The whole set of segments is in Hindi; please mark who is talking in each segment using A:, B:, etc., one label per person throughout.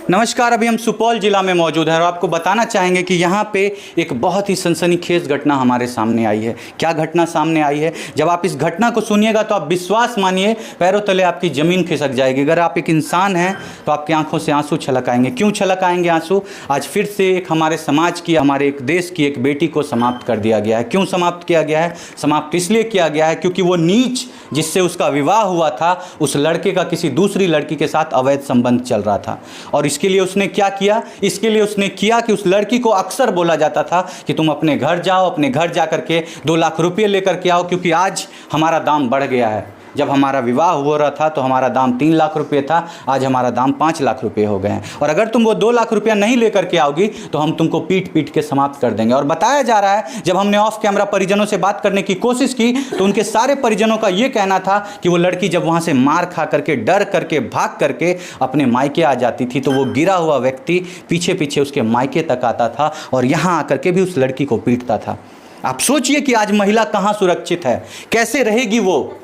A: नमस्कार, अभी हम सुपौल जिला में मौजूद हैं और आपको बताना चाहेंगे कि यहाँ पे एक बहुत ही सनसनीखेज घटना हमारे सामने आई है। क्या घटना सामने आई है, जब आप इस घटना को सुनिएगा तो आप विश्वास मानिए पैरों तले आपकी ज़मीन खिसक जाएगी। अगर आप एक इंसान हैं तो आपकी आंखों से आंसू छलक आएंगे। क्यों छलक आएंगे आंसू? आज फिर से एक हमारे समाज की, हमारे एक देश की एक बेटी को समाप्त कर दिया गया है। क्यों समाप्त किया गया है? समाप्त इसलिए किया गया है क्योंकि वो नीच जिससे उसका विवाह हुआ था, उस लड़के का किसी दूसरी लड़की के साथ अवैध संबंध चल रहा था। और इसके लिए उसने क्या किया? इसके लिए उसने किया कि उस लड़की को अक्सर बोला जाता था कि तुम अपने घर जाओ, अपने घर जा करके 2 लाख रुपये लेकर के आओ, क्योंकि आज हमारा दाम बढ़ गया है। जब हमारा विवाह हो रहा था तो हमारा दाम 3 लाख रुपये था, आज हमारा दाम 5 लाख रुपये हो गए हैं। और अगर तुम वो 2 लाख रुपया नहीं लेकर के आओगी तो हम तुमको पीट पीट के समाप्त कर देंगे। और बताया जा रहा है, जब हमने ऑफ कैमरा परिजनों से बात करने की कोशिश की तो उनके सारे परिजनों का ये कहना था कि वो लड़की जब वहाँ से मार खा करके, डर करके, भाग करके अपने मायके आ जाती थी तो वो गिरा हुआ व्यक्ति पीछे पीछे उसके मायके तक आता था और यहाँ आकर के भी उस लड़की को पीटता था। आप सोचिए कि आज महिला कहाँ सुरक्षित है, कैसे रहेगी वो?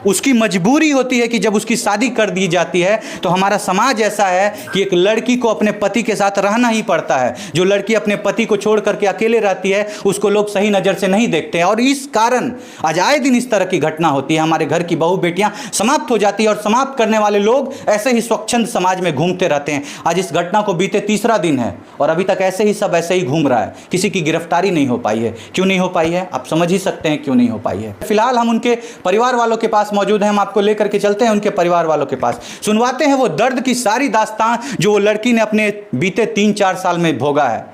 A: उसकी मजबूरी होती है कि जब उसकी शादी कर दी जाती है तो हमारा समाज ऐसा है कि एक लड़की को अपने पति के साथ रहना ही पड़ता है। जो लड़की अपने पति को छोड़ करके अकेले रहती है उसको लोग सही नज़र से नहीं देखते हैं और इस कारण आज आए दिन इस तरह की घटना होती है। हमारे घर की बहू बेटियां समाप्त हो जाती है और समाप्त करने वाले लोग ऐसे ही स्वच्छंद समाज में घूमते रहते हैं। आज इस घटना को बीते 3रा दिन है और अभी तक ऐसे ही सब ऐसे ही घूम रहा है। किसी की गिरफ्तारी नहीं हो पाई है। क्यों नहीं हो पाई है? आप समझ ही सकते हैं क्यों नहीं हो पाई है। फिलहाल हम उनके परिवार वालों के पास मौजूद हैं। हम आपको लेकर के चलते हैं उनके परिवार वालों के पास, सुनवाते हैं वो दर्द की सारी दास्तां जो वो लड़की ने अपने बीते 3-4 साल में भोगा है।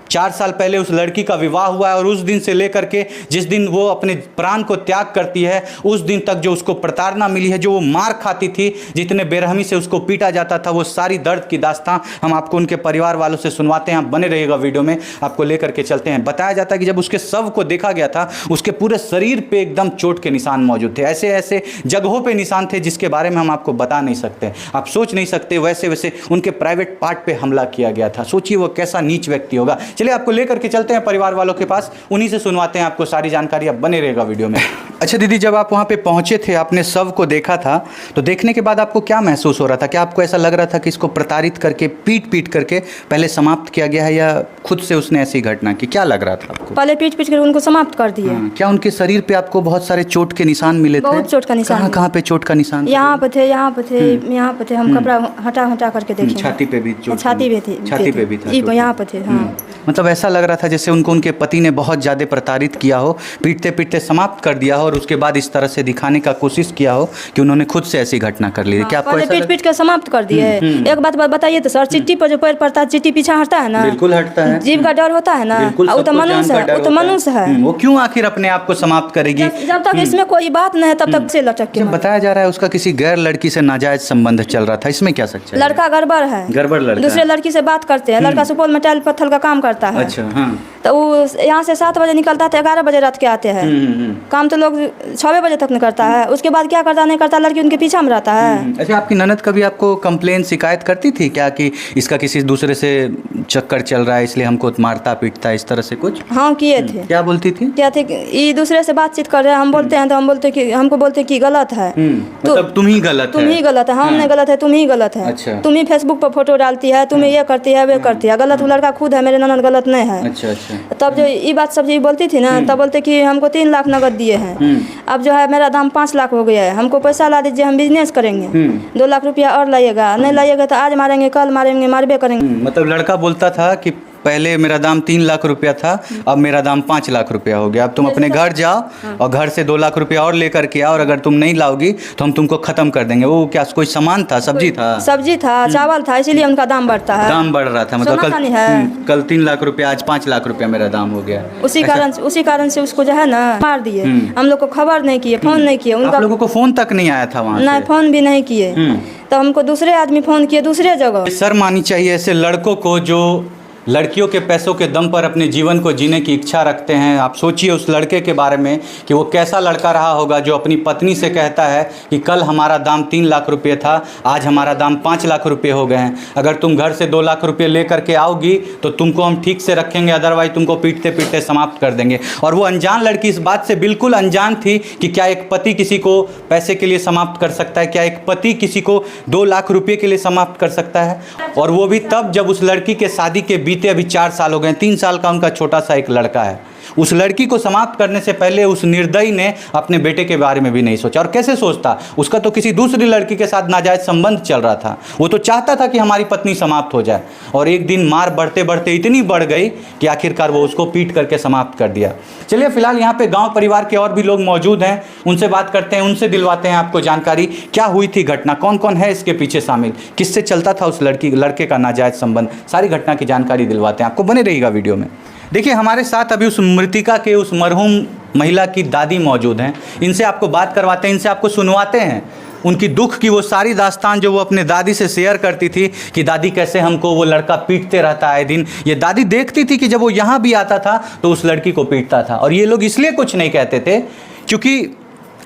A: 4 साल पहले उस लड़की का विवाह हुआ है और उस दिन से लेकर के जिस दिन वो अपने प्राण को त्याग करती है उस दिन तक जो उसको प्रताड़ना मिली है, जो वो मार खाती थी, जितने बेरहमी से उसको पीटा जाता था, वो सारी दर्द की दास्तां हम आपको उनके परिवार वालों से सुनवाते हैं। आप बने रहिएगा वीडियो में, आपको लेकर के चलते हैं। बताया जाता है कि जब उसके शव को देखा गया था उसके पूरे शरीर पर एकदम चोट के निशान मौजूद थे। ऐसे ऐसे जगहों पर निशान थे जिसके बारे में हम आपको बता नहीं सकते, आप सोच नहीं सकते। वैसे वैसे उनके प्राइवेट पार्ट पर हमला किया गया था। सोचिए वो कैसा नीच व्यक्ति होगा। चलिए आपको लेकर के चलते हैं परिवार वालों के पास, उन्हीं से सुनवाते हैं आपको सारी जानकारी। अब बने रहेगा वीडियो में। अच्छा दीदी, जब आप वहाँ पे पहुँचे थे, आपने शव को देखा था, तो देखने के बाद आपको क्या महसूस हो रहा था? क्या आपको ऐसा लग रहा था कि इसको प्रताड़ित करके, पीट पीट करके पहले समाप्त किया गया है या खुद से उसने ऐसी घटना की? क्या लग रहा था आपको?
B: पहले पीट पीट कर उनको समाप्त कर दिए।
A: क्या उनके शरीर पे आपको बहुत सारे चोट के निशान मिले थे?
B: बहुत चोट का निशान।
A: कहाँ पे चोट का निशान?
B: यहाँ पे थे, यहाँ पे थे, यहाँ पे थे। हम कपड़ा हटा हटा करके देखे।
A: छाती पे भी चोट?
B: छाती पे थी,
A: छाती पे भी था?
B: यहाँ पे थे। हाँ,
A: मतलब ऐसा लग रहा था जैसे उनको उनके पति ने बहुत ज़्यादा प्रताड़ित किया हो, पीटते पीटते समाप्त कर दिया हो और उसके बाद इस तरह से दिखाने का कोशिश किया हो कि उन्होंने खुद से ऐसी घटना कर ली। क्या आपको
B: पीट पीट कर समाप्त कर दिए? एक बात बताइए तो सर, चिट्ठी पर जो पैर पड़ता है, चिट्ठी पीछे हटता है ना?
A: बिल्कुल हटता है।
B: जीव का डर होता है ना, वो तो मनुष्य है, वो तो मनुष्य है।
A: वो क्यों आखिर अपने आप को समाप्त करेगी?
B: जब तक इसमें कोई बात नहीं है तब तक से लटक के।
A: बताया जा रहा है उसका किसी गैर लड़की से नाजायज संबंध चल रहा था, इसमें क्या सच है?
B: लड़का गड़बड़ है,
A: गड़बड़ लड़का, दूसरे
B: लड़की से बात करते हैं। लड़का सुपौल में टाइल पत्थर का काम करता है।
A: अच्छा, हाँ।
B: तो वो यहाँ से 7 बजे निकलता है, 11 बजे रात के आते हैं। काम तो लोग 6 बजे तक नहीं करता है। उसके बाद क्या करता नहीं करता, लड़की उनके पीछे में रहता है।
A: अच्छा, आपकी ननद कभी आपको कंप्लेन, शिकायत करती थी क्या कि इसका किसी दूसरे से चक्कर चल रहा है इसलिए हमको मारता पीटता है, इस तरह से कुछ?
B: हाँ, किए थे।
A: क्या बोलती थी?
B: क्या थे, ये दूसरे से बातचीत कर रहे हैं, हम बोलते हैं तो हम बोलते कि हमको बोलते कि गलत है।
A: मतलब तुम ही गलत,
B: तुम ही गलत है, हम नहीं गलत है, तुम ही गलत है।
A: अच्छा।
B: तुम ही फेसबुक पर फोटो डालती है, तुम ये करती है, वे करती है। गलत वो लड़का खुद है, मेरे ननद गलत नहीं है।
A: अच्छा अच्छा।
B: तब जो ये बात सब बोलती थी ना, तब बोलते कि हमको 3 लाख नगद दिए हैं, अब जो है मेरा दाम 5 लाख हो गया है, हमको पैसा ला दीजिए, हम बिजनेस करेंगे। 2 लाख रुपया और लाइएगा, नहीं लाइएगा तो आज मारेंगे, कल मारेंगे, मारबे करेंगे।
A: मतलब लड़का बोलता था कि पहले मेरा दाम 3 लाख रुपया था, अब मेरा दाम 5 लाख रुपया हो गया। अब तुम अपने घर जाओ और घर से 2 लाख रुपया और लेकर के आओ और अगर तुम नहीं लाओगी तो हम तुमको खत्म कर देंगे। वो क्या कोई सामान था, सब्जी था?
B: सब्जी था, चावल था, इसीलिए उनका दाम बढ़ता है।
A: दाम बढ़ रहा था, मतलब कल 3 लाख रुपया, आज 5 लाख रुपया मेरा दाम हो गया।
B: उसी कारण से उसको जो है ना मार दिए। हम लोग को खबर नहीं किए, फोन नहीं किए।
A: उनका लोगों को फोन तक नहीं आया था वहाँ से?
B: नहीं, फोन भी नहीं किए। तो हमको दूसरे आदमी फोन किए दूसरे जगह।
A: शर्म आनी चाहिए ऐसे लड़कों को जो लड़कियों के पैसों के दम पर अपने जीवन को जीने की इच्छा रखते हैं। आप सोचिए उस लड़के के बारे में कि वो कैसा लड़का रहा होगा जो अपनी पत्नी से कहता है कि कल हमारा दाम 3 लाख रुपये था, आज हमारा दाम 5 लाख रुपये हो गए हैं। अगर तुम घर से 2 लाख रुपये ले करके आओगी तो तुमको हम ठीक से रखेंगे, अदरवाइज तुमको पीटते पीटते समाप्त कर देंगे। और वो अनजान लड़की इस बात से बिल्कुल अनजान थी कि क्या एक पति किसी को पैसे के लिए समाप्त कर सकता है, क्या एक पति किसी को 2 लाख रुपये के लिए समाप्त कर सकता है। और वो भी तब जब उस लड़की के शादी के बीते अभी 4 साल हो गए, 3 साल का उनका छोटा सा एक लड़का है। उस लड़की को समाप्त करने से पहले उस निर्दयी ने अपने बेटे के बारे में भी नहीं सोचा। और कैसे सोचता, उसका तो किसी दूसरी लड़की के साथ नाजायज संबंध चल रहा था। वो तो चाहता था कि हमारी पत्नी समाप्त हो जाए, और एक दिन मार बढ़ते बढ़ते इतनी बढ़ गई कि आखिरकार वो उसको पीट करके समाप्त कर दिया। चलिए फिलहाल यहाँ पे गांव परिवार के और भी लोग मौजूद हैं, उनसे बात करते हैं, उनसे दिलवाते हैं आपको जानकारी क्या हुई थी घटना, कौन कौन है इसके पीछे शामिल, किससे चलता था उस लड़के का नाजायज संबंध, सारी घटना की जानकारी दिलवाते हैं आपको। बने रहिएगा वीडियो में। देखिए हमारे साथ अभी उस मृतिका के उस मरहूम महिला की दादी मौजूद हैं, इनसे आपको बात करवाते हैं, इनसे आपको सुनवाते हैं उनकी दुख की वो सारी दास्तान जो वो अपने दादी से शेयर करती थी कि दादी कैसे हमको वो लड़का पीटते रहता आए दिन। ये दादी देखती थी कि जब वो यहाँ भी आता था तो उस लड़की को पीटता था, और ये लोग इसलिए कुछ नहीं कहते थे क्योंकि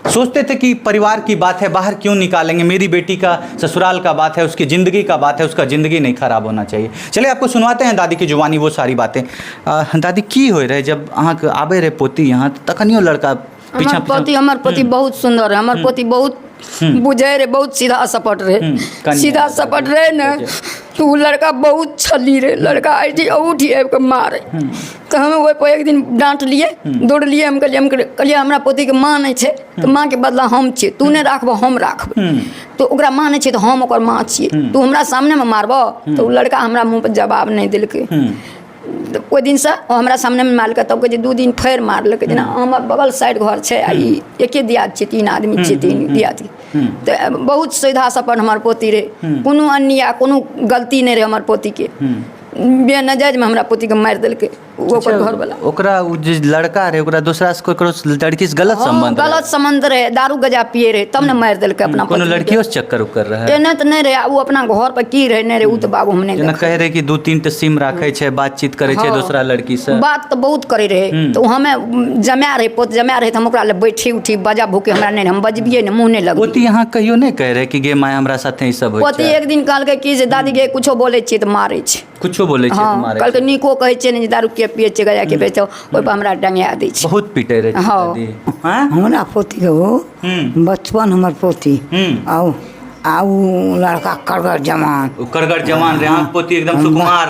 A: सोचते थे कि परिवार की बात है, बाहर क्यों निकालेंगे, मेरी बेटी का ससुराल का बात है, उसकी ज़िंदगी का बात है, उसका ज़िंदगी नहीं खराब होना चाहिए। चलिए आपको सुनवाते हैं दादी की जुबानी वो सारी बातें। दादी की हो रहे जब अहाँ आबे रहे पोती यहाँ तखनियो लड़का पीछा
C: हमार पति बहुत सुंदर है, हमार पति बहुत बुझे रहे, बहुत सीधा सपट रहे, सीधा सपट रहे न, तो वो लड़का बहुत छली रहे, लड़का ऐठी उठी के मारे। तो हमें वही पर एक दिन डांट लिए, दौड़ लिए, हम कहलिए हमरा पोती के माँ नहीं छे तो माँ के बदला हम छे, तू नहीं राखब हम राखब। तो ओकरा माँ नहीं छे तो हम ओकर माँ छिए, तू हमरा सामने में मारब। तो वो लड़का हमरा मुँह पर जवाब नहीं दिलके। कोई दिन से हमरा सामने में मारलकै, तब कहे 2 दिन फेर मारलकै। जेना हमर बगल साइड घर छै, ई एके दियाद छै, 3 आदमी छै, 3 दियाद। तो बहुत सीधा सपन हमर पोती रहे, कोनो अन्याय कोनो गलती नहीं रहे हमर पोती के, बेनजायज में हमरा पोती के मार देलकै ओकर घर वाला।
A: ओकरा जे लड़का रहे ओकरा दूसरा से कोई लड़की से गलत संबंध,
C: गलत संबंध रहे, दारू गजा पिए रहे, तब ने मार देलकै अपना।
A: कोनो लड़कियों से चक्कर उक्कर रहे
C: एने तो नहीं रहे, वो अपना घर पर की रहे नहीं रहे, वो तो बाबू हमने
A: जेना कहे रहे कि 2-3 टा सिम राखे छै, बातचीत करे छै दूसरा लड़की से,
C: बात तो बहुत करे रहे। तो हमें जमा रहे, पोत जमा रहे, तो हम ओकरा ले बैठी उठी बजा भूके हमरा नहीं, हम बजबिए नहीं, मुँह नहीं लग।
A: पोती यहाँ कहियो नहीं कहे रहे कि गे माय हमरा साथे ई सब होय छै।
C: पोती एक दिन कहलकै कि जे दादी गे कुछो बोले छियै तो मारे छै,
A: कुछो बोले छै तो मारे छै।
C: कहलकै निको कहे छै नहीं, दारू के पिए छै, गजा के बेचो, ओइ पर हमरा डंगा दै छै।
A: बहुत पीटे रहे दादी। हां
D: हमरा पोती के हो बचपन हमर पोती आउ लड़का करगर जवान
A: रहे, हाँ पोती एकदम सुकुमार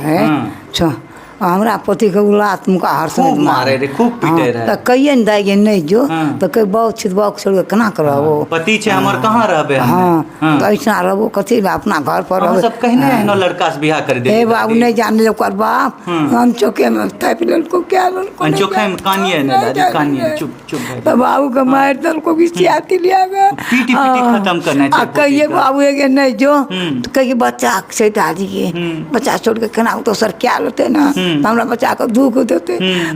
D: रहे। हमरा पोती के उलात मुका हरसम
A: मारे रे, खूब पीटे रहे।
D: त कहिए न दाई गे नहीं जो तो कई बहुत छिदबाक छोड़ के केना करबो,
A: पति छै हमर कहां रहबे।
D: हां तो ऐसा रहबो कथि अपना घर पर रहबो।
A: सब कहने एहनो लड़का से बियाह कर दे।
D: ए बाबू नहीं जाने ओकर बाप हम चौके में थाप लड़को क्या लड़को
A: हम चौके में कानिए ने दादी, कानिए चुप चुप भाई।
D: तो बाबू के मार दल को बिस्याती लिया गया,
A: पीटी खत्म करना
D: चाहिए। कहिए बाबू के नहीं जो तो कहिए बच्चा से दादी के बच्चा छोड़ के केना तो सर क्या लेते ना, हमरा बच्चा को दुख देते।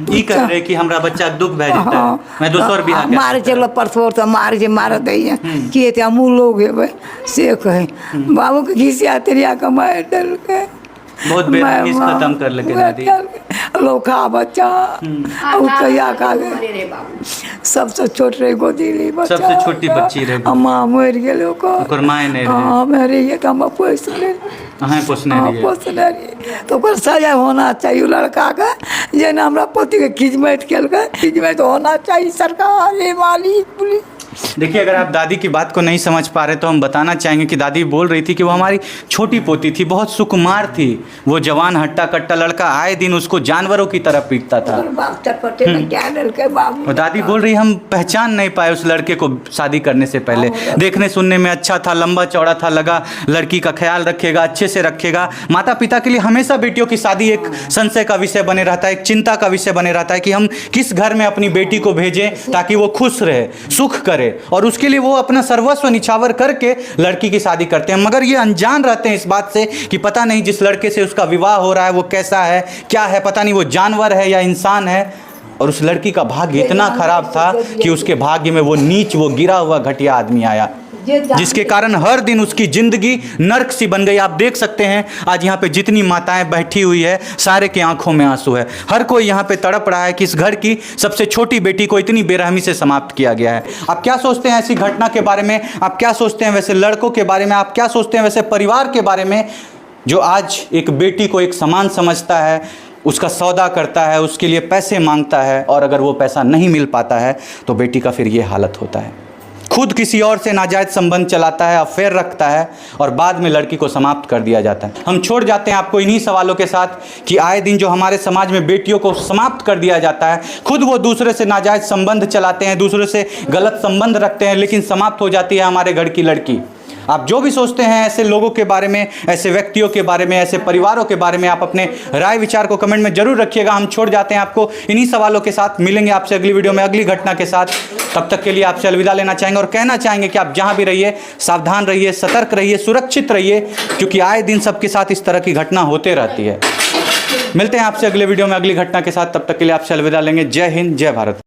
A: ई कह रहे कि हमरा बच्चा के दुख भे जेते, मैं दोसर बियाह के
D: मारे चलो परसोर तो मारे जे मार दैए कि ते हम लोग हेबे से कहे। बाबू के घिसिया तेरिया के मार देल के
A: बहुत बेरहमीज खत्म कर लगे दादी।
D: लोखा बच्चा और कहिया का सबसे छोट रहे गोदीली बच्चा,
A: सबसे छोटी बच्ची रहे,
D: अम्मा मर गेल ओकर
A: माय नहीं रहे।
D: हां मेरे ये तो हम पोसले
A: पोसने रही
D: तो ओकर सजा होना चाहिए लड़का का, जेना हमरा पति के खिजमत केलकै, खिजमत होना चाहिए सरकार वाली पुलिस।
A: देखिए अगर आप दादी की बात को नहीं समझ पा रहे तो हम बताना चाहेंगे कि दादी बोल रही थी कि वो हमारी छोटी पोती थी, बहुत सुकुमार थी, वो जवान हट्टा कट्टा लड़का आए दिन उसको जानवरों की तरह पीटता था। और दादी बोल रही हम पहचान नहीं पाए उस लड़के को शादी करने से पहले, देखने सुनने में अच्छा था, लंबा चौड़ा था, लगा लड़की का ख्याल रखेगा, अच्छे से रखेगा। माता पिता के लिए हमेशा बेटियों की शादी एक संशय का विषय बने रहता है, एक चिंता का विषय बने रहता है कि हम किस घर में अपनी बेटी को भेजें ताकि वो खुश रहे, सुख करे, और उसके लिए वो अपना सर्वस्व निछावर करके लड़की की शादी करते हैं। मगर ये अनजान रहते हैं इस बात से कि पता नहीं जिस लड़के से उसका विवाह हो रहा है वो कैसा है, क्या है, पता नहीं वो जानवर है या इंसान है। और उस लड़की का भाग्य इतना खराब था कि उसके भाग्य में वो नीच, वो गिरा हुआ घटिया आदमी आया। जिसके कारण हर दिन उसकी जिंदगी नर्क सी बन गई। आप देख सकते हैं आज यहाँ पे जितनी माताएं बैठी हुई है सारे के आंखों में आंसू है। हर कोई यहाँ पे तड़प रहा है कि इस घर की सबसे छोटी बेटी को इतनी बेरहमी से समाप्त किया गया है। आप क्या सोचते हैं ऐसी घटना के बारे में? आप क्या सोचते हैं वैसे लड़कों के बारे में? आप क्या सोचते हैं वैसे परिवार के बारे में जो आज एक बेटी को एक समान समझता है, उसका सौदा करता है, उसके लिए पैसे मांगता है और अगर वो पैसा नहीं मिल पाता है तो बेटी का फिर ये हालत होता है। खुद किसी और से नाजायज संबंध चलाता है, अफेयर रखता है और बाद में लड़की को समाप्त कर दिया जाता है। हम छोड़ जाते हैं आपको इन्हीं सवालों के साथ कि आए दिन जो हमारे समाज में बेटियों को समाप्त कर दिया जाता है, खुद वो दूसरे से नाजायज संबंध चलाते हैं, दूसरे से गलत संबंध रखते हैं, लेकिन समाप्त हो जाती है हमारे घर की लड़की। आप जो भी सोचते हैं ऐसे लोगों के बारे में, ऐसे व्यक्तियों के बारे में, ऐसे परिवारों के बारे में, आप अपने राय विचार को कमेंट में जरूर रखिएगा। हम छोड़ जाते हैं आपको इन्हीं सवालों के साथ। मिलेंगे आपसे अगली वीडियो में अगली घटना के साथ। तब तक के लिए आपसे अलविदा लेना चाहेंगे और कहना चाहेंगे कि आप जहां भी रहिए सावधान रहिए, सतर्क रहिए, सुरक्षित रहिए, क्योंकि आए दिन सबके साथ इस तरह की घटना होते रहती है। मिलते हैं आपसे अगले वीडियो में अगली घटना के साथ। तब तक के लिए आपसे अलविदा लेंगे। जय हिंद, जय भारत।